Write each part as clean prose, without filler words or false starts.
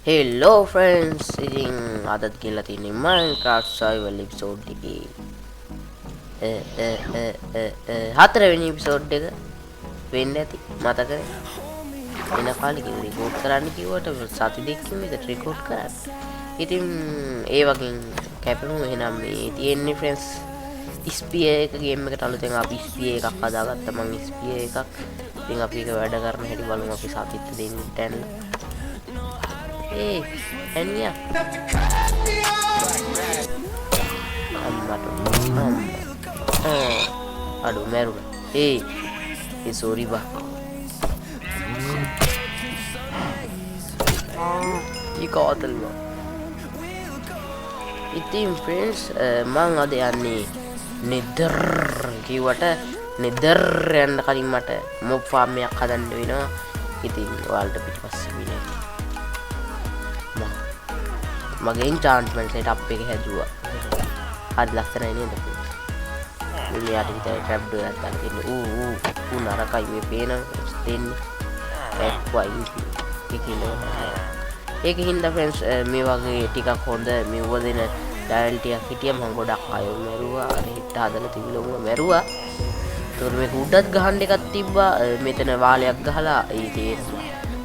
Hello friends, ඉතින් අදත් කියලා තියෙන්නේ Minecraft survival episode එකේ හතරවෙනි episode එක වෙන්න ඇති මතකද? වෙන කාලෙකින් record කරන්න කිව්වට සති දෙකකින් විතර record කරා. ඉතින් ඒ වගේ කැපෙමු එහෙනම් මේ තියෙන්නේ friends ස්පියර් එක ගේම් එකට අලුතෙන් අපි ස්පියර් එකක් හදාගත්තා මම ස්පියර් එකක්. ඉතින් අපි ඒක වැඩ කරන හැටි බලමු අපි සතිත් දෙන්නේ දැන්ලා. Hey, Enya. Aduh, meru. Hey, sorry ba. Ika hotel ba. Itim friends, mang ada yanni nether kiwata nether යන්න කලින් මට mob farm එකක් හදන්න වෙනවා. ඉතින් ඔයාලට පිටිපස්සේ විනේ. මගේ enchantment setup එක හැදුවා. හරි ලස්සනයි නේද? මෙයාට විතර trap door එකක් ගන්න තියෙන්නේ. නරකයි මේ පේන දෙන්නේ. ඒකින්ද friends මේ වගේ ටිකක් හොඳ මෙව දෙන dial ටිකක් හිටියම මම ගොඩක් අය මැරුවා. අර හිට හදලා තිබිලොම මැරුවා. ඒතර මේක උඩත් ගහන්න එකක් තිබ්බා. මෙතන වාලයක් ගහලා ඒ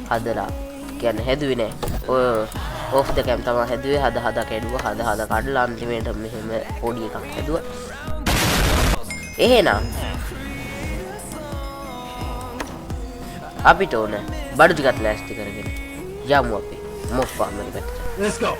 හදලා කියන්නේ හැදුවේ නෑ. ඔය off the cam තමයි හැදුවේ හදා කැඩුවා හදා කඩලා අන්තිමේට මෙහෙම පොඩි එකක් හැදුවා. එහෙනම් අපිට ඕන බඩු ටිකක් ලෑස්ති කරගෙන යමු අපි මොෆ් ෆාම් එකට. Let's go.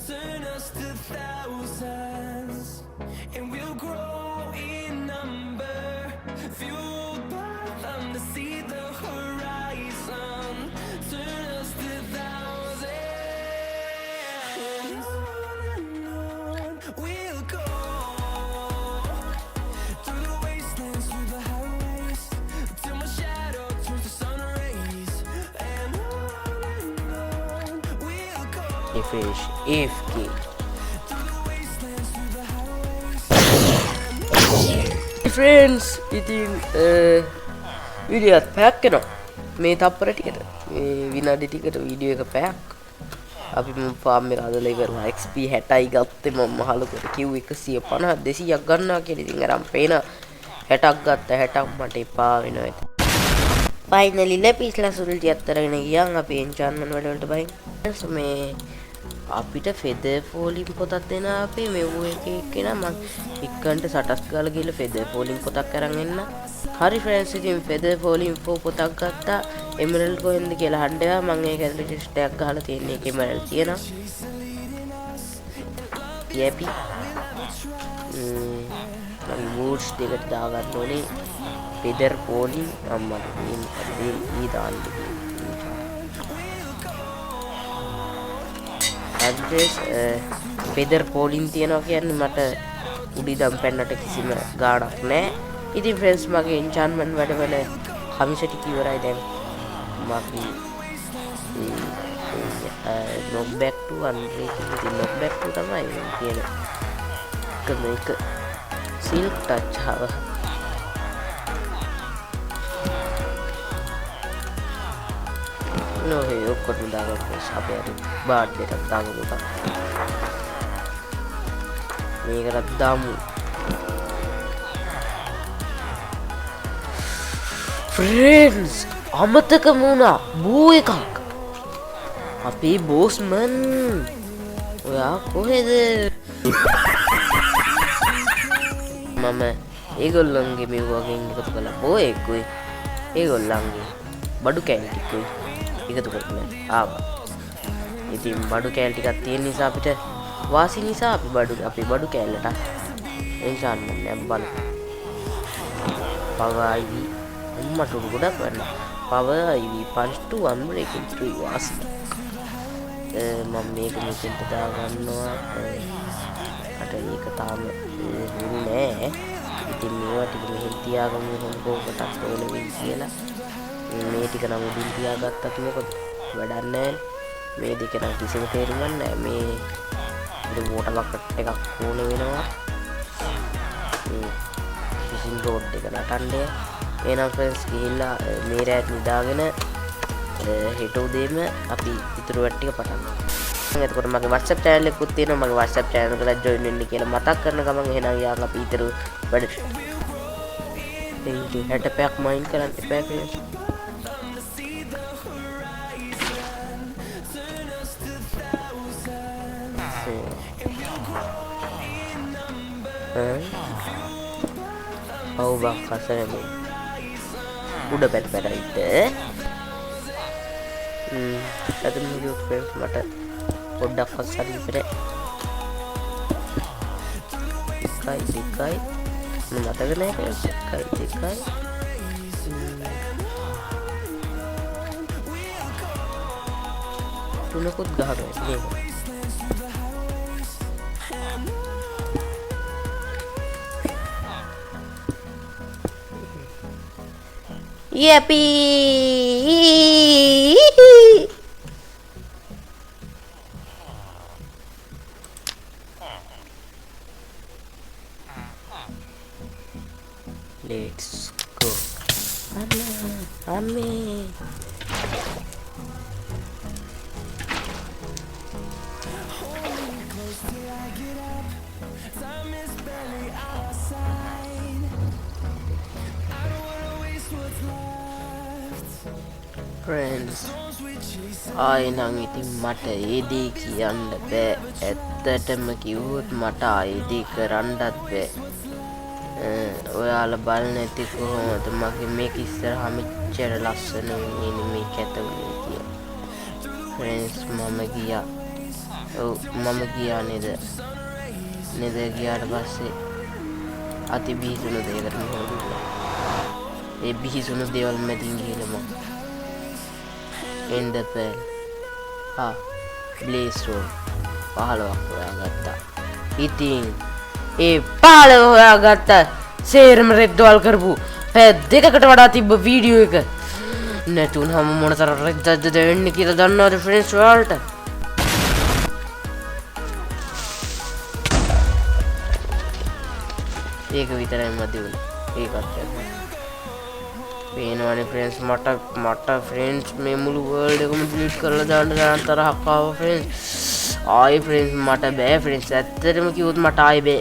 Turn us to thousands, and we'll grow in number, fueled by them to see the horizon. Turn us to thousands, and on we'll go, through the wastelands, through the highways, till my shadow turns to sun rays, and on we'll go. Fish AFK friends ඉතින් video එකක් පැයක් වෙනවා මේ තප්පර ටිකට මේ විනාඩි ටිකට වීඩියෝ එක පැයක් අපි මම ෆාම් එක හදලා ඉවරලා XP 60යි ගත්තේ මම මහලුකට කිව් 150 200ක් ගන්නවා කියලා ඉතින් අරන් පේන 60ක් ගත්ත 60ක් මට එපා වෙනවා ඉතින් ෆයිනලි ලැපිස්ලා සුල්ටියත් අරගෙන ගියන් අපි එන්චාන්මන්ට් වලට බහින් මේ අපිට feather falling පොතක් දෙනවා අපේ මෙව එකේන මම ඉක්කන්ට සටස් ගාලා ගිහලා feather falling පොතක් අරන් එන්න. හරි friends ඉතින් feather falling පොතක් ගත්තා. emerald කොහෙන්ද කියලා හඬවා මම ඒක ඇතුලේ ටෙස්ට් එකක් ගහලා තියෙන එක emerald තියෙනවා. යැපි මම woods දෙකට දාගන්න ඕනේ feather falling අම්මට ඊ දාන්න address feather falling තියනවා කියන්නේ මට උඩින්දම් පැන්නට කිසිම ගාණක් නැහැ. ඉතින් friends මගේ enchantment වැඩවල කමිෂ ටික ඉවරයි දැන්. මගේ knock back to unbreaking ඉතින් knock back to තමයි කියන මේක silk touch ආව. No, hey, ඔක්කොම දාගන්න අපේ බාඩ් එකක් දාගමු තා. මේකට දාමු. Friends, අමතක වුණා බූ එකක්. අපේ බෝස්මන්. ඔයා කොහෙද? මම ඒගොල්ලන්ගේ මෙව්වගෙන් එකතු කළා බෝ එක්කුයි ඒගොල්ලන්ගේ බඩු කෑලි ටිකුයි එකතු කරගෙන ආවා. ඉතින් බඩු කෑලි ටිකක් තියෙන නිසා අපිට වාසි නිසා අපි බඩු කෑල්ලට එන්සාන් නෑ බල. පවයි අම්මට ගොඩක් වෙන්න. පවයි පන්ස්ටු වන්බරේකින් තුයි වාසි. මම මේක මෙතෙන්ට දාගන්නවා. අට ඒක තාම හුරු නෑ. ඉතින් මේවා ටික මෙහෙන් තියාගමු කොහොමකටත් ඕන වෙයි කියලා. මේ ටික නම් උඩින් තියාගත්තත් මොකද වැඩක් නෑ. මේ දෙක නම් කිසිම තේරුමක් නෑ. මේ වෝටර් බකට් එකක් ඕන වෙනවා. ෆිෂින් රෝඩ් එක නටන්නේ. එහෙනම් ෆ්‍රෙන්ඩ්ස් ගිහිල්ලා මේ රෑත් නිදාගෙන හෙට උදේම අපි ඉතුරු වැඩ ටික පටන් ගමු. එතකොට මගේ WhatsApp channel එකකුත් තියෙනවා. මගේ WhatsApp channel එකට join වෙන්න කියලා මතක් කරන ගමන් එහෙනම් යාන් අපි ඉතුරු වැඩ ටික 60 පැයක් මයින් කරන්න එපා ෆ්‍රෙන්ඩ්ස්. ඔව් බා කසරේ උඩ පැත්ත ඉත අද මේ ෆ්‍රෙන්ඩ්ස් මට පොඩ්ඩක් අස්සන් ඉපරේ එකයි මතක නැහැ එකයි තුනකුත් ගහනවා නේද? Yippee! Let's go. Amen. Friends, ආයෙනම් ඉතින් මට ඒ දේ කියන්න බෑ. ඇත්තටම කිව්වොත් මට ආයෙ දේ කරන්නත් බෑ. ඔයාලා බලන්න ඇති කොහොමද මගේ මේක ඉස්සරහා මෙච්චර ලස්සන වෙන්නේ මේ කැතවලේ කියලා. Friends, මම ගියා. ඔව් මම ගියා නේද ගියාට පස්සේ අති බිහිසුණු දෙයකට මොහොදුනා. ඒ බිහිසුණු දේවල් මැදින් ගිහලා මම Ender Pearl Blaze Road 15ක් හොයාගත්තා. ඉතින් ඒ 15 හොයාගත්ත සේරම රෙද්දවල් කරපු පැය දෙකකට වඩා තිබ්බ වීඩියෝ එක නැතුනම මොනතරම් රෙද්දක්ද දෙන්නේ කියලා දන්නවද ෆ්‍රෙන්ඩ්ස් ඔයාලට? ඒක විතරයි මදි වුණේ. ඒකත් පේනවනේ ෆ්‍රෙන්ඩ්ස් මට ෆ්‍රෙන්ඩ්ස් මේ මුළු වර්ල්ඩ් එකම ඩිලීට් කරලා දාන්න තරහක් ආවා ෆ්‍රෙන්ඩ්ස්. ආයි ෆ්‍රෙන්ඩ්ස් මට බෑ ෆ්‍රෙන්ඩ්ස්. ඇත්තටම කිව්වොත් මට ආයි බෑ.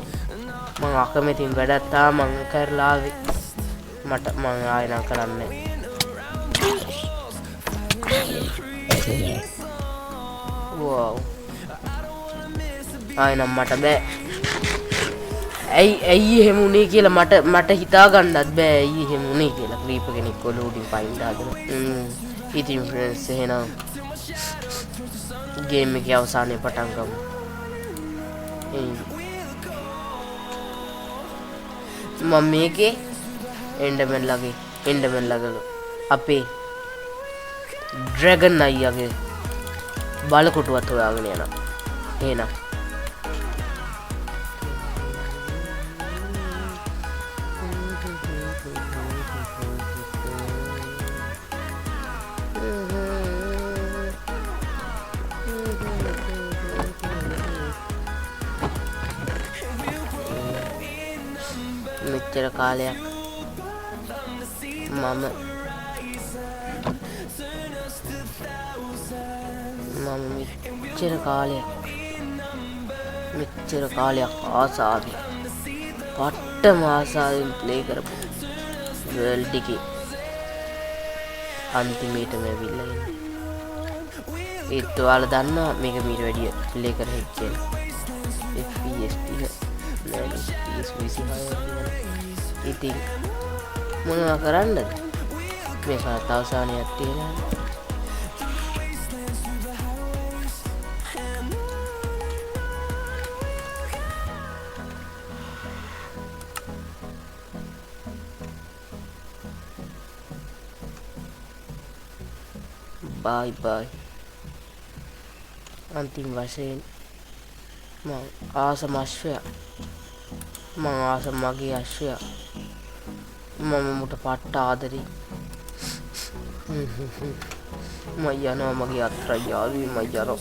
මං අකමැතින් වැඩක් තා මං කරලා ආවේ. මං ආයෙ නම් කරන්නේ නැහැ. වව්. ආයෙ නම් මට බෑ. ඇයි එහෙම උනේ කියලා මට හිතා ගන්නත් බෑ. ඇයි එහෙම උනේ කියලා. ක්‍රීපර් කෙනෙක් කොළ උඩින් පයින් දාගෙන. ඉතින් ෆ්‍රෙන්ඩ්ස් එහෙනම් ගේම් එකේ අවසානයේ පටන් ගමු. මම මේකේ එන්ඩර්මන් ළඟ අපේ ඩ්‍රැගන් අයියාගේ බලකොටුවත් හොයාගෙන යනවා. එහෙනම් මෙච්චර කාලයක් මම මෙච්චර කාලයක් ආසාවෙන් පට්ටම ආසාවෙන් ප්ලේ කරපු වර්ල්ඩ් එකේ අන්තිමේටම ඇවිල්ලා ඉන්නේ. ඒත් ඔයාලා දන්නවා මේක මීට වැඩිය ප්ලේ කර හැකි කියලා. FPS ටික PS26 ඉතින් මොනවා කරන්නද? මේ සත් අවසානයක් තියෙනවා. bye bye. අන්තිම වශයෙන් මං ආසම අශ්වයා මං ආසම මගේ අශ්වයා මම මුට පට්ට ආදරේ මම යනවා මගේ අත්‍රා යාළුවේ මම යනවා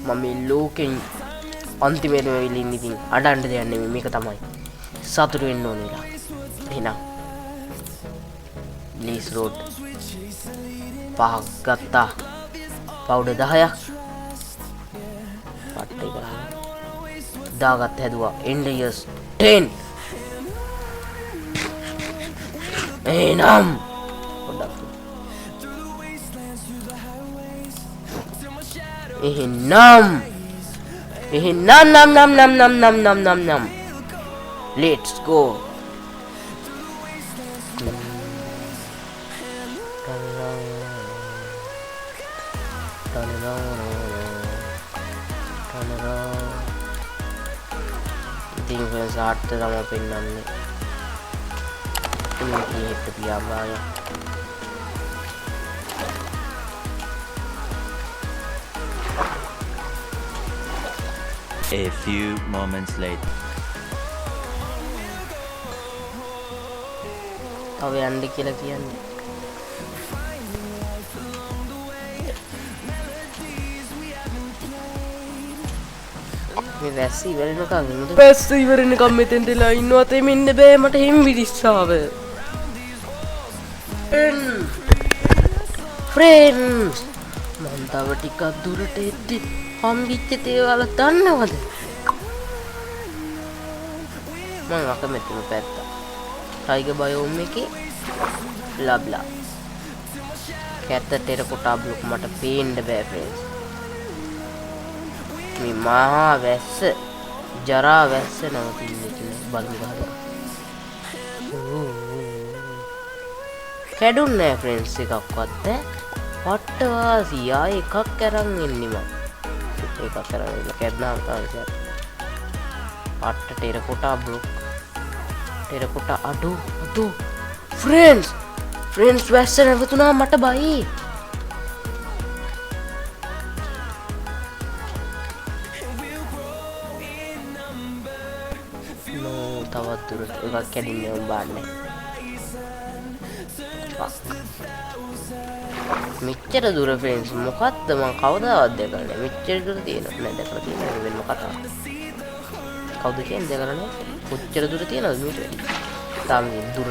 මම මේ ලෝකෙන් අන්තිමේටම වෙලින් ඉතින් අඩන්න දෙයක් නෙමෙයි මේක තමයි සතුටු වෙන්න ඕනෙලා එහෙනම් ලීස් රෝඩ් 5ක් ගත්තා පවුඩර් 10ක් පට්ටේ කරා දාගත්ත හැදුවා එන්ඩියස් 10 එහෙනම් පොඩ්ඩක් එහෙනම් නම් let's go ඉතින් friends ආර්ට් තමයි පෙන්නන්නේ මේ හිත පියාඹාය A few moments later. තව යන්න කියලා කියන්නේ මේ වැස්ස ඉවරනකම් ඉන්නද වැස්ස ඉවරනකම් මෙතෙන්දලා ඉන්නවා තේ මෙන්න බෑ මට හිම් විදිස්සාව friends මම තව ටිකක් දුරට එද්දි හම්බිච්ච දේවල් දන්නවද මම අකමැතිම පැත්ත ටයිගර් බයෝම් එකේ බ්ලා බ්ලා කැත ටෙරකොටා බ්ලොක් මට පේන්න බෑ friends මේ මහා වැස්ස ජරා වැස්ස නවතින්නේ කියලා බලමු ගහලා කැඩුන්නේ නැහැ friends එකක්වත් පට්ට වාසි ආයේ එකක් අරන් එන්නේ මම එකක් අරන් ඉන්න කැඩනාම තමයි පට්ට ටෙරකොටා බ්ලොක් ටෙරකොටා අඩු friends වැස්ස නැවතුණා මට බයි තවත් දුරට එකක් කැඩින්නේ උඹන්නේ මෙච්චර දුර friends මොකද්ද මං කවදාවත් දැකලා නැහැ මෙච්චර දුර තියෙනවා නෑ දැකලා තියෙනවා වෙන කතාවක් කවුද කියන්නේ දැකලා නැහැ කොච්චර දුර තියෙනවද මීට වැඩි තාම දුර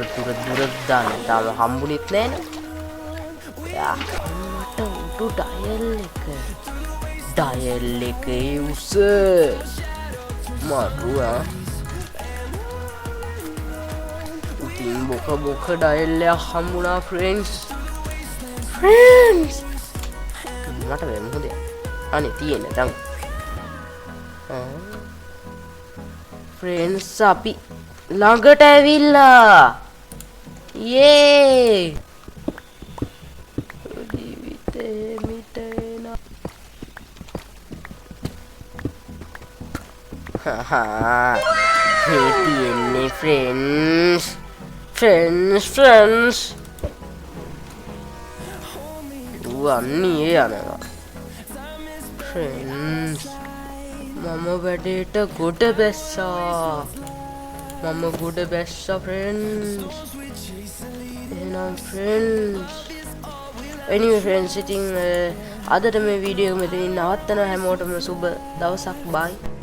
දාන්න තාම හම්බුනෙත් නැහැ යා මට උඩු ඩයල් එකේ උස මරුවා ඉතින් බොක ඩයල් එක හම්බුණා friends මට වෙන මොකද අනේ තියෙන දැන් friends අපි ළඟට ඇවිල්ලා යේ ජීවිතේ මිටේන හා මේ තියෙන්නේ friends අන්නේ යනවා friends මම වැඩේට ගොඩ බැස්සා friends එහෙනම් friends anyway friends ඉතින් අදට මේ වීඩියෝ එක මෙතනින් නවත්තනවා හැමෝටම සුබ දවසක් bye